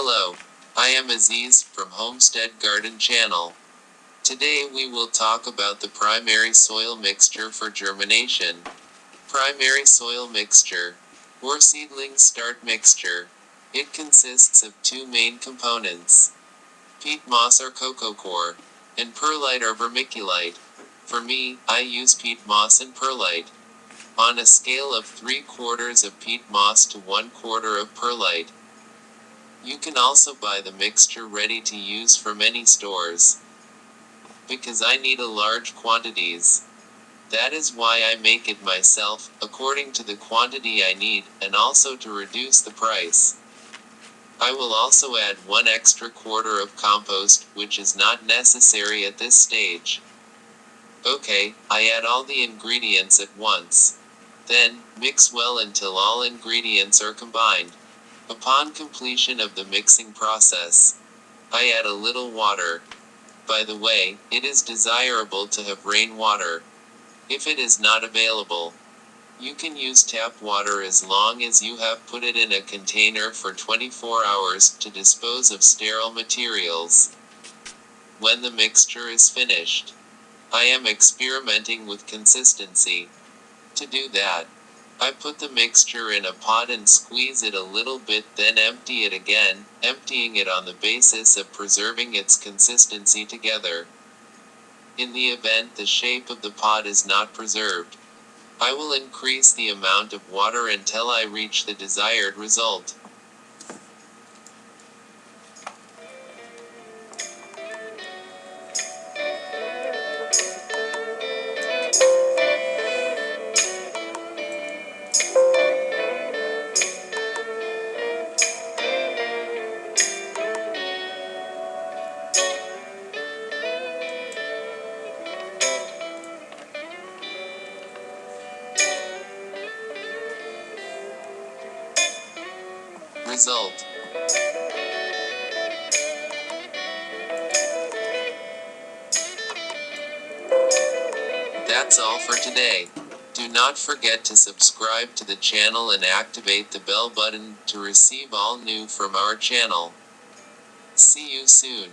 Hello, I am Aziz from Homestead Garden Channel. Today we will talk about the primary soil mixture for germination. Primary soil mixture, or seedling start mixture. It consists of two main components: peat moss or cocoa coir, and perlite or vermiculite. For me, I use peat moss and perlite. On a scale of 3/4 of peat moss to 1/4 of perlite. You can also buy the mixture ready to use from many stores. Because I need a large quantities. That is why I make it myself, according to the quantity I need, and also to reduce the price. I will also add 1 extra quarter of compost, which is not necessary at this stage. Okay, I add all the ingredients at once. Then, mix well until all ingredients are combined. Upon completion of the mixing process, I add a little water. By the way, it is desirable to have rainwater. If it is not available, you can use tap water as long as you have put it in a container for 24 hours to dispose of sterile materials. When the mixture is finished, I am experimenting with consistency. To do that, I put the mixture in a pot and squeeze it a little bit, then empty it again, emptying it on the basis of preserving its consistency together. In the event the shape of the pot is not preserved, I will increase the amount of water until I reach the desired result. Result. That's all for today. Do not forget to subscribe to the channel and activate the bell button to receive all new from our channel. See you soon.